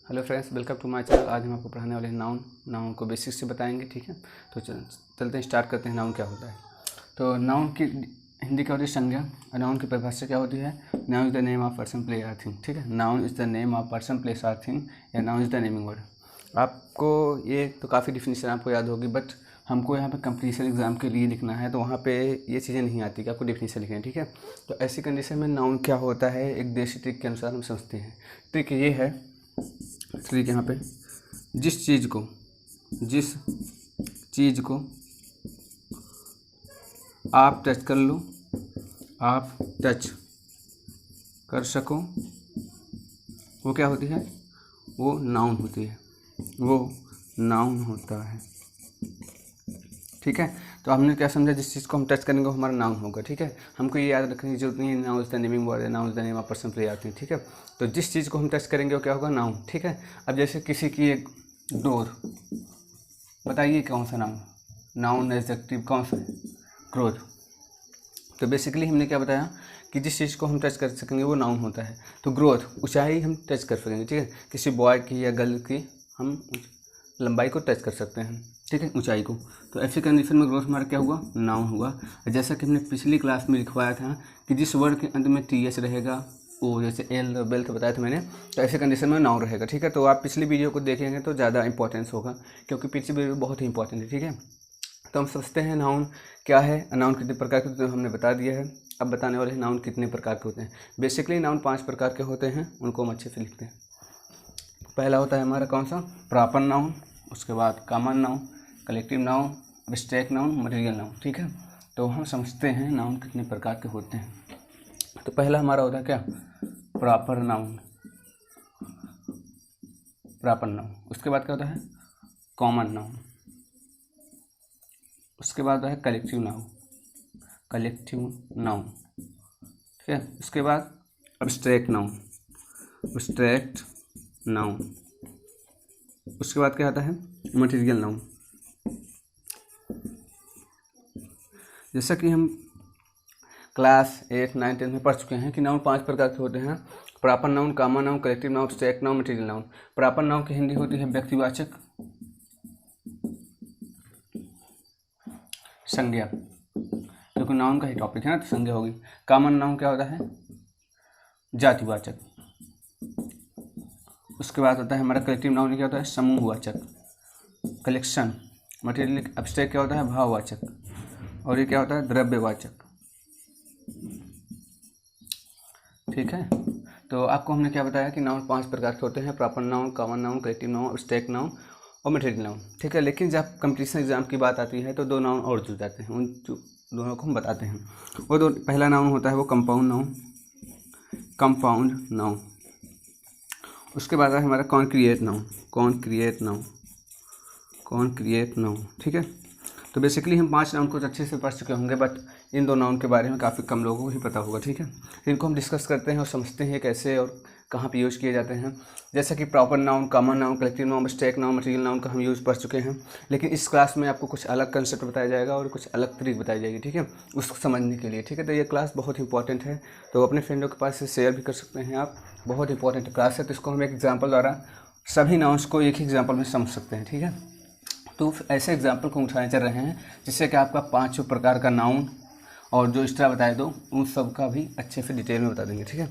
Hello friends, welcome to my channel. आज हम आपको पढ़ाने वाले हैं नाउन को बेसिक से बताएंगे। ठीक है, तो चलते हैं, स्टार्ट करते हैं। नाउन क्या होता है? तो नाउन की हिंदी क्या होती है? संज्ञा। और नाउन की परिभाषा क्या होती है? Noun is the name of person, place और थिंग। ठीक है, noun is the name of person, place और थिंग, या noun is the naming word. आपको ये तो काफ़ी डिफिनीशन आपको याद होगी, बट हमको यहाँ पे कंपटीशन एग्जाम के लिए लिखना है, तो वहाँ पे ये चीज़ें नहीं आती कि आपको डिफिनीशन लिखना है। ठीक है, तो ऐसी कंडीशन में नाउन क्या होता है, एक देसी ट्रिक के अनुसार हम समझते हैं। ट्रिक ये है, ट्रिक यहाँ पे, जिस चीज़ को आप टच कर लो, आप टच कर सको, वो क्या होती है? वो नाउन होती है, वो नाउन होता है। ठीक है, तो हमने क्या समझा? जिस चीज़ को हम टच करेंगे वो हमारा नाउन होगा। ठीक है, हमको ये याद रखने की जरूरत नहीं है noun is the naming word है, noun is the name of person, place आती है। ठीक है, तो जिस चीज़ को हम टच करेंगे वो क्या होगा? नाउन। ठीक है, अब जैसे किसी की एक डोर, बताइए कौन सा नाउन? नाउन एडजेक्टिव कौन सा है? ग्रोथ। तो बेसिकली हमने क्या बताया कि जिस चीज़ को हम टच कर सकेंगे वो नाउन होता है। तो ग्रोथ, ऊंचाई हम टच कर सकेंगे। ठीक है, किसी बॉय की या गर्ल की हम लंबाई को टच कर सकते हैं। ठीक है, ऊंचाई को। तो ऐसी कंडीशन में ग्रोथ हमारा क्या हुआ? नाउन हुआ। जैसा कि हमने पिछली क्लास में लिखवाया था कि जिस वर्ड के अंत में TH रहेगा, ओ जैसे एल और बेल का बताया था मैंने, तो ऐसे कंडीशन में नाउन रहेगा। ठीक है, तो आप पिछली वीडियो को देखेंगे तो ज़्यादा इंपॉर्टेंस होगा, क्योंकि पिछली वीडियो बहुत ही इंपॉर्टेंट है। ठीक है, तो हम समझते हैं नाउन क्या है, नाउन कितने प्रकार के होते हैं हमने बता दिया है। अब बताने वाले हैं नाउन कितने प्रकार के होते हैं। बेसिकली नाउन 5 प्रकार के होते हैं, उनको हम अच्छे से लिखते हैं। पहला होता है हमारा कौन सा? प्रॉपर नाउन, उसके बाद common noun, collective noun, abstract noun, material noun. ठीक है, तो हम समझते हैं नाउन कितने प्रकार के होते हैं। तो पहला हमारा होता है क्या? Proper noun, proper noun. उसके बाद क्या होता है? Common noun. उसके बाद होता है कलेक्टिव नाउन, कलेक्टिव नाउन। ठीक है, उसके बाद एब्स्ट्रैक्ट नाउन, एब्स्ट्रैक्ट नाउन। उसके बाद क्या आता है? Material noun. जैसा कि हम क्लास 8, 9, 10 में पढ़ चुके हैं कि नाउन 5 प्रकार के होते हैं: proper noun, common noun, collective noun, abstract noun, material noun. Proper noun की हिंदी होती है व्यक्तिवाचक संज्ञा, क्योंकि नाउन का ही टॉपिक है ना, तो संज्ञा होगी। कॉमन नाउन क्या होता है? जातिवाचक। उसके बाद होता है हमारा कलेक्टिव नाउन, क्या होता है? समूहवाचक, कलेक्शन। मटेरियल एब्स्ट्रैक्ट क्या होता है? भाववाचक। और ये क्या होता है? द्रव्यवाचक। ठीक है, तो आपको हमने क्या बताया कि नाउन 5 प्रकार के होते हैं: proper noun, common noun, collective noun, abstract noun और मटेरियल नाउन। ठीक है, लेकिन जब कंपटीशन एग्जाम की बात आती है तो 2 नाउन और जुड़ जाते हैं, उन दोनों को हम बताते हैं। वो दो, पहला नाउन होता है वो कंपाउंड नाउन, कंपाउंड नाउन। उसके बाद है हमारा कॉन्क्रिएट नाउन, कॉन्क्रिएट नाउन, कॉन्क्रिएट नाउन। ठीक है, तो बेसिकली हम 5 नाउन को अच्छे से पढ़ चुके होंगे, बट इन 2 नाउन के बारे में काफ़ी कम लोगों को ही पता होगा। ठीक है, इनको हम डिस्कस करते हैं और समझते हैं कैसे और कहाँ पे यूज़ किए जाते हैं। जैसा कि proper noun, common noun, collective noun, abstract noun, material noun का हम यूज़ पढ़ चुके हैं, लेकिन इस क्लास में आपको कुछ अलग कंसेप्ट बताया जाएगा और कुछ अलग ट्रिक बताई जाएगी। ठीक है, उसको समझने के लिए। ठीक है, तो ये क्लास बहुत इंपॉर्टेंट है, तो अपने फ्रेंडों के पास से शेयर भी कर सकते हैं आप। बहुत इंपॉर्टेंट क्लास है, तो इसको हम एक एग्जाम्पल द्वारा सभी नाउन्स को एक ही एग्जाम्पल में समझ सकते हैं। ठीक है, तो ऐसे एग्जाम्पल को उठाने चल रहे हैं जिससे कि आपका 5 प्रकार का नाउन और जो एक्स्ट्रा बताए दो उन सब का भी अच्छे से डिटेल में बता देंगे। ठीक है,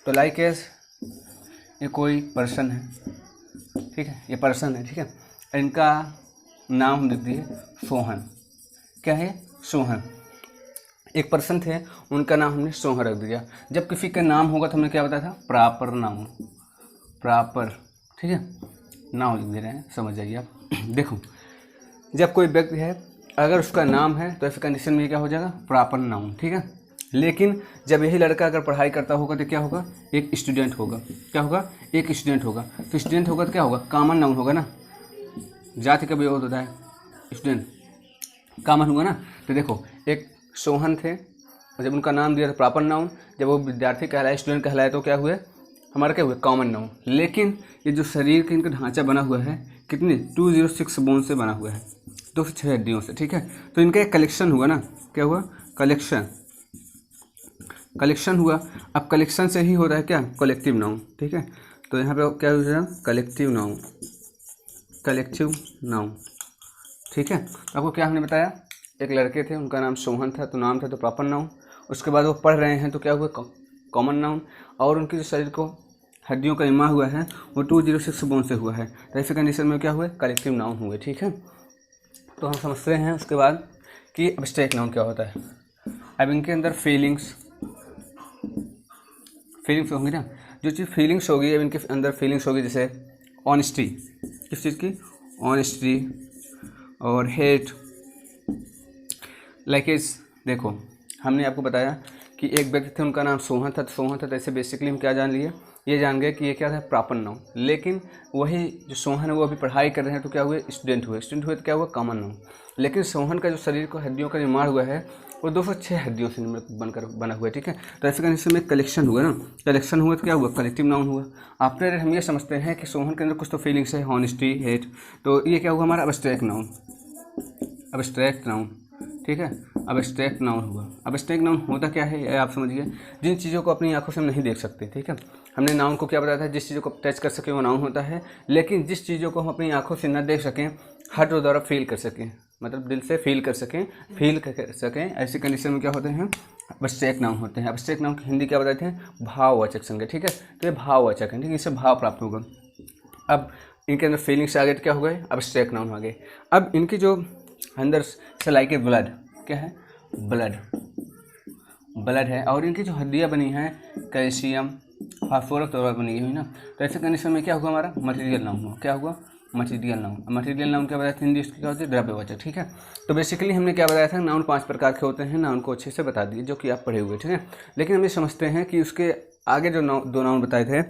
तो लाइक एस, ये कोई पर्सन है। ठीक है, ये पर्सन है। ठीक है, इनका नाम हम लिख दिए सोहन। क्या है? सोहन। एक पर्सन थे, उनका नाम हमने सोहन रख दिया। जब किसी का नाम होगा तो हमने क्या बताया था? Proper noun, proper. ठीक है, नाउन लिख दे रहे हैं, समझ जाइए आप। देखो, जब कोई व्यक्ति है, अगर उसका नाम है तो ऐसे कंडीशन में क्या हो जाएगा? Proper noun. ठीक है, लेकिन जब यही लड़का अगर पढ़ाई करता होगा तो क्या होगा? एक स्टूडेंट होगा। क्या होगा? एक स्टूडेंट होगा। तो स्टूडेंट होगा तो क्या होगा? कॉमन नाउन होगा ना, जाति का विरोध होता है, स्टूडेंट कॉमन होगा ना। तो देखो, एक सोहन थे, जब उनका नाम दिया था प्रॉपर नाउन, जब वो विद्यार्थी कहलाए, स्टूडेंट कहलाए, तो क्या हुए? हमारा क्या हुआ? Common noun. लेकिन ये जो शरीर का इनका ढांचा बना हुआ है, कितने? 206 बोन से बना हुआ है, 206 हड्डियों से। ठीक है, तो इनका एक कलेक्शन हुआ ना। क्या हुआ? कलेक्शन, कलेक्शन हुआ। अब कलेक्शन से ही हो रहा है क्या? Collective noun. ठीक है, तो यहाँ पे क्या यूज है, कलेक्टिव नाउन, कलेक्टिव नाउन, ठीक है। तो आपको क्या हमने बताया, एक लड़के थे, उनका नाम सोहन था, तो नाम था तो प्रॉपर नाउन। उसके बाद वो पढ़ रहे हैं तो क्या हुआ, कॉमन नाउन। और उनके जो शरीर को हड्डियों का निर्माण हुआ है वो 206 बोन से हुआ है, तो ऐसे कंडीशन में क्या हुए, कलेक्टिव नाउन हुए, ठीक है। तो हम समझते हैं उसके बाद कि एब्स्ट्रैक्ट नाउन क्या होता है। अब इनके अंदर फीलिंग्स होंगी ना, जो चीज़ फीलिंग्स होगी, अब इनके अंदर फीलिंग्स होगी, जैसे ऑनेस्टी, किस चीज़ की, ऑनेस्टी, और हेट, लाइक इस, देखो हमने आपको बताया कि एक व्यक्ति थे, उनका नाम सोहन था, तो ऐसे बेसिकली हम क्या जान लिए, ये जान गए कि ये क्या था, प्रॉपर नाउन। लेकिन वही जो सोहन है वो अभी पढ़ाई कर रहे हैं, तो क्या हुए, स्टूडेंट हुए तो क्या हुआ, कॉमन नाउन। लेकिन सोहन का जो शरीर को हड्डियों का निर्माण हुआ है वो 206 हड्डियों से बना हुआ है, ठीक है। तो ऐसे कंडीशन में कलेक्शन हुआ ना, कलेक्शन हुआ तो क्या हुआ, कलेक्टिव नाउन हुआ। आफ्टर हम ये समझते हैं कि सोहन के अंदर कुछ तो फीलिंग्स है, हॉनेस्टी, हेट, तो ये क्या हुआ हमारा एब्स्ट्रैक्ट नाउन, एब्स्ट्रैक्ट नाउन, ठीक है। एब्स्ट्रैक्ट नाउन हुआ। एब्स्ट्रैक्ट नाउन होता क्या है, ये आप समझिए, जिन चीज़ों को अपनी आंखों से हम नहीं देख सकते, ठीक है। हमने नाउन को क्या बताया था, जिस चीज़ों को टच कर सकें वो नाउन होता है, लेकिन जिस चीज़ों को हम अपनी आंखों से न देख सकें, हार्ट द्वारा फील कर सकें, मतलब दिल से फील कर सकें, ऐसी कंडीशन में क्या होते हैं, एब्स्ट्रैक्ट नाउन होते हैं। एब्स्ट्रैक्ट नाउन की हिंदी क्या बताते हैं, भाववाचक संज्ञा, ठीक है। तो ये भाववाचक है, ठीक है, इससे भाव प्राप्त होगा। अब इनके अंदर फीलिंग्स आ गए तो क्या हो गए, एब्स्ट्रैक्ट नाउन आ गए। अब इनकी जो अंदर से लाइक ब्लड, क्या है, ब्लड है, और इनकी जो हड्डियाँ बनी हैं कैल्शियम फास्फोरस द्वारा बनी हुई ना, तो ऐसे कंडीशन में क्या हुआ हमारा, मटेरियल नाउन हुआ। क्या हुआ, मटेरियल नाउन। मटेरियल नाउन क्या बताया था, हिंदी उसकी क्या होती है, द्रव्यवाचक, ठीक है। तो बेसिकली हमने क्या बताया था, नाउन 5 प्रकार के होते हैं, नाउन को अच्छे से बता दिए जो कि आप पढ़े हुए, ठीक है। लेकिन हम ये समझते हैं कि उसके आगे जो दो नाउन बताए थे,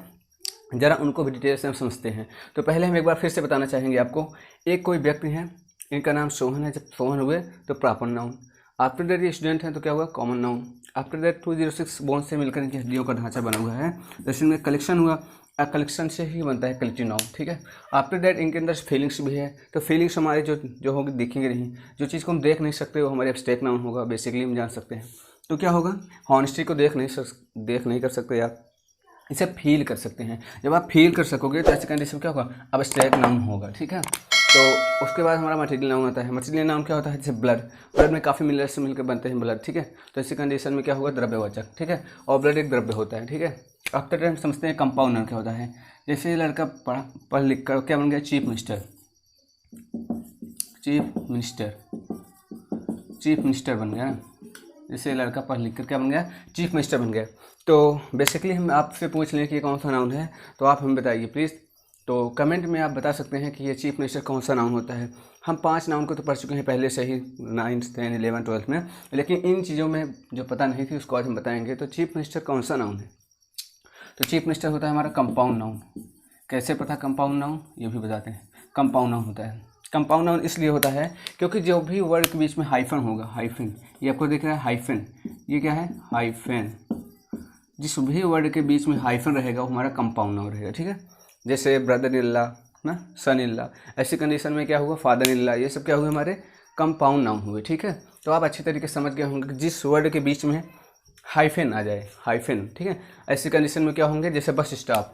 ज़रा उनको भी डिटेल से हम समझते हैं। तो पहले हम एक बार फिर से बताना चाहेंगे आपको, एक कोई व्यक्ति हैं, इनका नाम सोहन है, जब सोहन हुए तो प्रॉपर नाउन। आफ्टर दैट ये स्टूडेंट हैं तो क्या हुआ, common noun. After that 206 bone से मिलकर इनकी हड्डियों का ढांचा बना हुआ है, जैसे इनमें कलेक्शन हुआ, कलेक्शन से ही बनता है कलेक्टिव नाउन, ठीक है। आफ्टर दैट इनके अंदर फीलिंग्स भी है, तो फीलिंग्स हमारे जो होगी दिखेंगे नहीं, जो चीज़ को हम देख नहीं सकते वो हमारे एब्स्ट्रैक्ट नाउन होगा, बेसिकली हम जान सकते हैं। तो क्या होगा, हॉनेस्टी को देख नहीं कर सकते आप, इसे फील कर सकते हैं। जब आप फील कर सकोगे तो ऐसी कंडीशन क्या होगा, एब्स्ट्रैक्ट नाउन होगा, ठीक है। तो उसके बाद हमारा मटेरियल नाउन आता है। मटेरियल नाउन क्या होता है, जैसे ब्लड में काफ़ी मिनरल्स मिलकर बनते हैं ब्लड, ठीक है। तो ऐसी कंडीशन में क्या होगा, द्रव्यवाचक, ठीक है। और ब्लड एक द्रव्य होता है, ठीक है। आफ्टर दैट हम समझते हैं कंपाउंड नाउन क्या होता है। जैसे लड़का पढ़ लिख कर क्या बन गया, चीफ मिनिस्टर बन गया ना। जैसे लड़का पढ़ लिख कर क्या बन गया, चीफ मिनिस्टर बन गया। तो बेसिकली हम आपसे पूछ लें कि ये कौन सा नाउन है, तो आप हमें बताइए प्लीज़। तो कमेंट में आप बता सकते हैं कि ये चीफ मिनिस्टर कौन सा नाउन होता है। हम 5 नाउन को तो पढ़ चुके हैं पहले से ही 9th 10th 11th 12th में, लेकिन इन चीज़ों में जो पता नहीं थी उसको आज हम बताएंगे। तो चीफ मिनिस्टर कौन सा नाउन है, तो चीफ मिनिस्टर होता है हमारा कंपाउंड नाउन। कैसे पता कंपाउंड नाउन, ये भी बताते हैं। कंपाउंड नाउन होता है, कंपाउंड नाउन इसलिए होता है क्योंकि जो भी वर्ड के बीच में हाइफन होगा, हाइफन, ये आपको दिख रहा है हाइफन, ये क्या है, हाइफन। जिस भी वर्ड के बीच में हाइफन रहेगा वो हमारा कंपाउंड नाउन रहेगा, ठीक है। जैसे ब्रदर इन लॉ ना, सन इन लॉ, ऐसी कंडीशन में क्या हुआ, फादर इन लॉ, ये सब क्या हुए हमारे कंपाउंड नाउन हुए, ठीक है। तो आप अच्छी तरीके से समझ गए होंगे जिस वर्ड के बीच में हाइफन आ जाए, हाइफन, ठीक है। ऐसी कंडीशन में क्या होंगे, जैसे बस स्टॉप,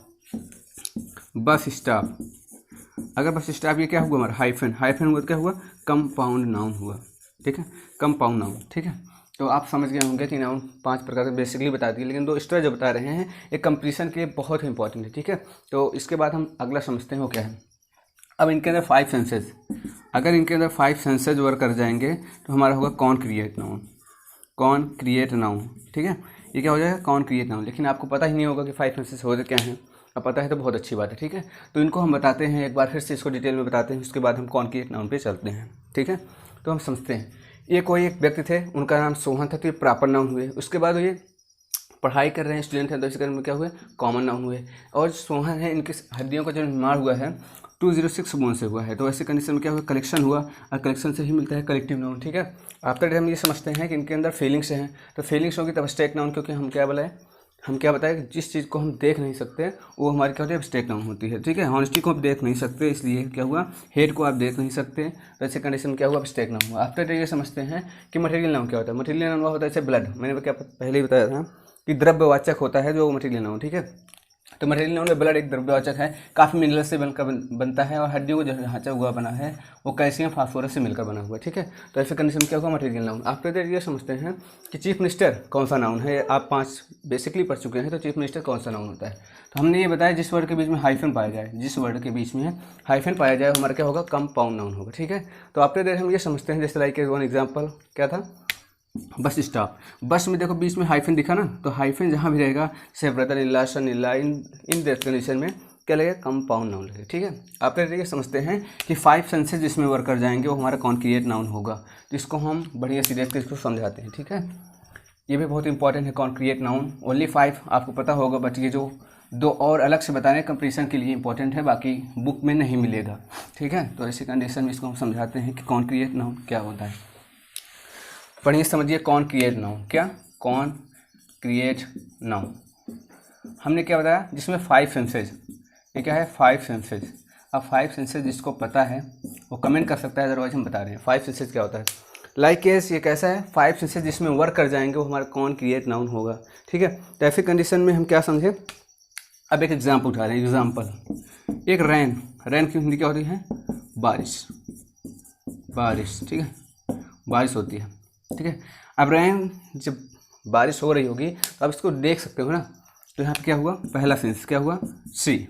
अगर बस स्टॉप ये क्या हुआ हमारा हाइफन हुआ तो क्या हुआ, कंपाउंड नाउन हुआ, ठीक है, कंपाउंड नाउन, ठीक है। तो आप समझ गए होंगे कि नाउन 5 प्रकार के बेसिकली बता दिए, लेकिन 2 एक्स्ट्रा जो बता रहे हैं एक कंप्लीशन के लिए बहुत ही इंपॉर्टेंट है, ठीक है। तो इसके बाद हम अगला समझते हैं वो क्या है। अब इनके अंदर 5 सेंसेज, अगर इनके अंदर 5 सेंसेज वर्क कर जाएंगे तो हमारा होगा कॉन क्रिएट नाउन, ठीक है। ये क्या हो जाएगा, कॉन क्रिएट नाउन। लेकिन आपको पता ही नहीं होगा कि 5 सेंसेज होते क्या हैं, अब पता है तो बहुत अच्छी बात है, ठीक है। तो इनको हम बताते हैं एक बार फिर से, इसको डिटेल में बताते हैं, उसके बाद हम कॉन क्रिएट नाउन पे चलते हैं, ठीक है। तो हम समझते हैं, ये कोई एक व्यक्ति थे, उनका नाम सोहन था, तो ये प्रॉपर नाउन हुए। उसके बाद ये पढ़ाई कर रहे हैं, स्टूडेंट हैं, तो इसके में क्या हुए, कॉमन नाउन हुए। और सोहन है, इनकी हड्डियों का जो निर्माण हुआ है 206 बोन से हुआ है, तो ऐसे कंडीशन में क्या हुआ, कलेक्शन हुआ, और कलेक्शन से ही मिलता है कलेक्टिव नाउन, ठीक है। आफ्टर हम ये समझते हैं कि इनके अंदर फीलिंग्स हैं, तो फीलिंग्स होगी तब एब्स्ट्रैक्ट नाउन, क्योंकि हम क्या बताएं कि जिस चीज़ को हम देख नहीं सकते वो हमारी क्या होती है, एब्स्ट्रैक्ट नाउन होती है, ठीक है। हॉनेस्टी को आप देख नहीं सकते, इसलिए क्या हुआ, हेड को आप देख नहीं सकते, तो ऐसे कंडीशन क्या हुआ, एब्स्ट्रैक्ट नाउन हुआ। आफ्टर ये समझते हैं कि मटेरियल नाउन क्या होता है। मटेरियल नाउन होता है जैसे ब्लड, मैंने क्या पहले ही बताया था कि द्रव्यवाचक होता है जो मटेरियल नाउन, ठीक है। तो मटेरियल नाउन में ब्लड एक द्रव्यवाचक है, काफ़ी मिनरल से बनकर बनता है और हड्डियों को जो ढांचा हुआ बना है वो कैल्शियम फास्फोरस से मिलकर बना हुआ है। ठीक है, तो ऐसे कंडीशन में क्या होगा मटेरियल नाउन। आफ्टर दैट ये समझते हैं कि चीफ मिनिस्टर कौन सा नाउन है। आप 5 बेसिकली पढ़ चुके हैं, तो चीफ मिनिस्टर कौन सा नाउन होता है। तो हमने ये बताया जिस वर्ड के बीच में हाइफन पाया जाए, जिस वर्ड के बीच में हाइफन पाया जाए हमारा क्या होगा, कंपाउंड नाउन होगा। ठीक है, तो आफ्टर दैट हम ये समझते हैं जैसे लाइक वन एग्जाम्पल क्या था, बस स्टॉप। बस में देखो बीच में हाइफन दिखा ना, तो हाइफन जहाँ भी रहेगा से brother in law son in law in that condition में क्या लगेगा, कंपाउंड नाउन लगेगा। ठीक है, आप ये समझते हैं कि 5 सेंसेस जिसमें वर्क कर जाएंगे वो हमारा कॉन्क्रिएट नाउन होगा, जिसको हम बढ़िया सीरियस के इसको समझाते हैं। ठीक है, ये भी बहुत इंपॉर्टेंट है कॉन्क्रिएट नाउन। ओनली 5 आपको पता होगा, बट ये जो 2 और अलग से बताने कंपटीशन के लिए इंपॉर्टेंट है, बाकी बुक में नहीं मिलेगा। ठीक है, तो ऐसी कंडीशन में इसको हम समझाते हैं कि कॉन्क्रिएट नाउन क्या होता है। पढ़िए समझिए कॉन्क्रिएट नाउन। क्या कॉन्क्रिएट नाउन हमने क्या बताया, जिसमें 5 सेंसेज, ये क्या है 5 सेंसेज। अब 5 सेंसेज जिसको पता है वो कमेंट कर सकता है, अदरवाइज हम बता रहे हैं 5 सेंसेज क्या होता है। लाइक केस ये कैसा है, 5 सेंसेज जिसमें वर्क कर जाएंगे वो हमारा कॉन्क्रिएट नाउन होगा। ठीक है, तो ऐसी कंडीशन में हम क्या समझे, अब एक एग्जाम्पल उठा रहे हैं। एग्जाम्पल एक रैन की हिंदी क्या होती है, बारिश। ठीक है, बारिश होती है। ठीक है, अब रैन जब बारिश हो रही होगी तो आप इसको देख सकते हो ना, तो यहाँ पे क्या हुआ, पहला सेंस क्या हुआ, सी,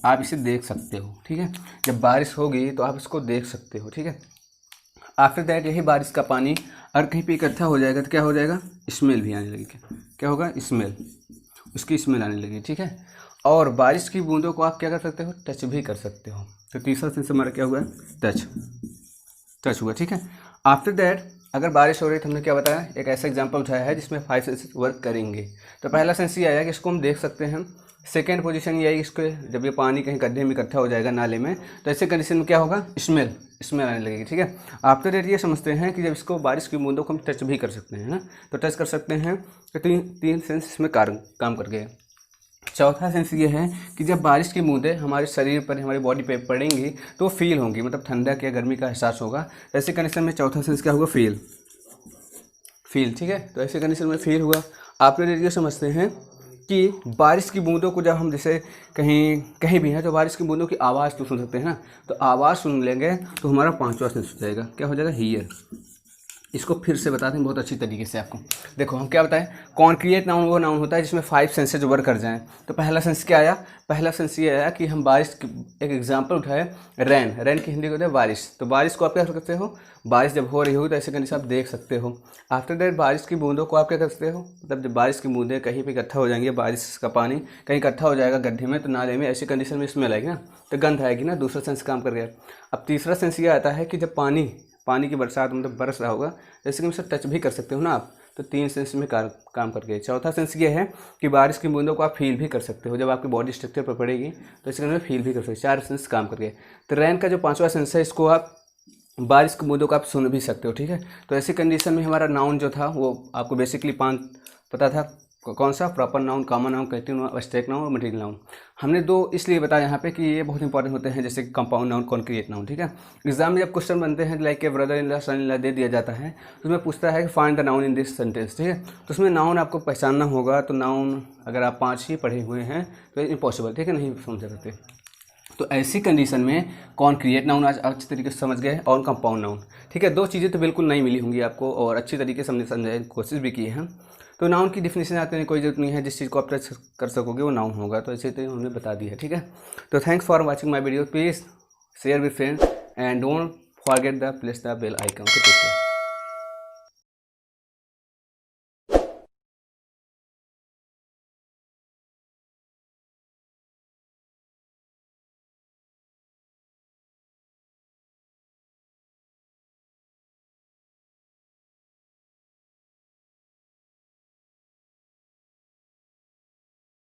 आप इसे देख सकते हो। ठीक है, जब बारिश होगी तो आप इसको देख सकते हो। ठीक है, आफ्टर दैट यही बारिश का पानी अगर कहीं पे इकट्ठा हो जाएगा तो क्या हो जाएगा, स्मेल भी आने लगेगी। क्या होगा, स्मेल, उसकी स्मेल आने लगेगी। ठीक है, और बारिश की बूंदों को आप क्या कर सकते हो, टच भी कर सकते हो। तो तीसरा सेंस हमारा क्या हुआ, टच हुआ। ठीक है, आफ्टर दैट अगर बारिश हो रही तो हमने क्या बताया, एक ऐसा एग्जांपल उठाया है जिसमें 5 सेंसेस वर्क करेंगे। तो पहला सेंस ये आया कि इसको हम देख सकते हैं। सेकेंड पोजीशन ये आई इसको, जब ये पानी कहीं गड्ढे में इकट्ठा हो जाएगा नाले में, तो ऐसे कंडीशन में क्या होगा, स्मेल आने लगेगी। ठीक है, आफ्टर दैट ये समझते हैं कि जब इसको बारिश की बूंदों को हम टच भी कर सकते हैं ना, तो टच कर सकते हैं। तो 3 सेंस इसमें काम कर गए। चौथा सेंस ये है कि जब बारिश की बूंदें हमारे शरीर पर, हमारी बॉडी पे पड़ेंगी तो फील होंगी, मतलब ठंडक या गर्मी का एहसास होगा। ऐसे कंडीशन में चौथा सेंस क्या होगा, फील। ठीक है, तो ऐसे कंडीशन में फील हुआ। आप लोग ये समझते हैं कि बारिश की बूंदों को जब हम जैसे कहीं भी हैं तो बारिश की बूंदों की आवाज़ तो सुन सकते हैं ना, तो आवाज़ सुन लेंगे तो हमारा 5वां सेंस हो जाएगा, क्या हो जाएगा, हियर। इसको फिर से बताते हैं बहुत अच्छी तरीके से आपको। देखो हम क्या बताएं, कॉन्क्रिएट नाउन वो नाउन होता है जिसमें 5 सेंसेज वर्क कर जाएं। तो पहला सेंस क्या आया, पहला सेंस ये आया कि हम बारिश की, एक एग्जांपल उठाए रैन की हिंदी को होता है बारिश। तो बारिश को आप क्या कर सकते हो, बारिश जब हो रही होगी तो ऐसे कंडीशन आप देख सकते हो। आफ्टर दैट बारिश की बूंदों को आप क्या कर सकते हो, मतलब जब बारिश की बूंदें कहीं पर इकट्ठा हो जाएंगी, बारिश का पानी कहीं इकट्ठा हो जाएगा गड्ढे में, तो नाले में, ऐसी कंडीशन में स्मेल आएगी ना, तो गंध आएगी ना, दूसरा सेंस काम कर गया। अब तीसरा सेंस ये आता है कि जब पानी की बरसात मतलब बरस रहा होगा, जैसे कि उसे टच भी कर सकते हो ना आप, तो 3 सेंस में काम करके। चौथा सेंस ये है कि बारिश की बूंदों को आप फील भी कर सकते हो, जब आपकी बॉडी स्ट्रक्चर पर पड़ेगी तो इसके अंदर फील भी कर सकते हो। 4 सेंस काम करके। तो रैन का जो 5वां सेंस है, इसको आप बारिश की बूंदों को आप सुन भी सकते हो। ठीक है, तो ऐसी कंडीशन में हमारा नाउन जो था वो आपको बेसिकली 5 पता था, कौन सा, proper noun, common noun, corrective noun, abstract noun और मटेरियल नाउन। हमने 2 इसलिए बताया यहाँ पे कि ये बहुत इंपॉर्टेंट होते हैं, जैसे कंपाउंड नाउन, कॉन्क्रिएट नाउन। ठीक है, एग्जाम में जब क्वेश्चन बनते हैं like a brother in law, son in law दे दिया जाता है, तो उसमें पूछता है कि find the noun in this sentence. ठीक है, तो उसमें नाउन आपको पहचानना होगा। तो नाउन अगर आप 5 ही पढ़े हुए हैं तो इम्पॉसिबल, ठीक है, नहीं समझ सकते। तो ऐसी कंडीशन में कॉन्क्रिएट नाउन आज अच्छी तरीके से समझ गए और कंपाउंड नाउन। ठीक है, 2 चीज़ें तो बिल्कुल नहीं मिली होंगी आपको और अच्छी तरीके से हमने समझाने की कोशिश भी की है। तो नाउन की डिफिनेशन आते हैं, कोई जरूरत नहीं है, जिस चीज़ को आप टच कर सकोगे वो नाउन होगा। तो ऐसे तो हमने बता दिया है। ठीक है, तो thanks for watching my video, please share with friends and don't forget the press the bell icon.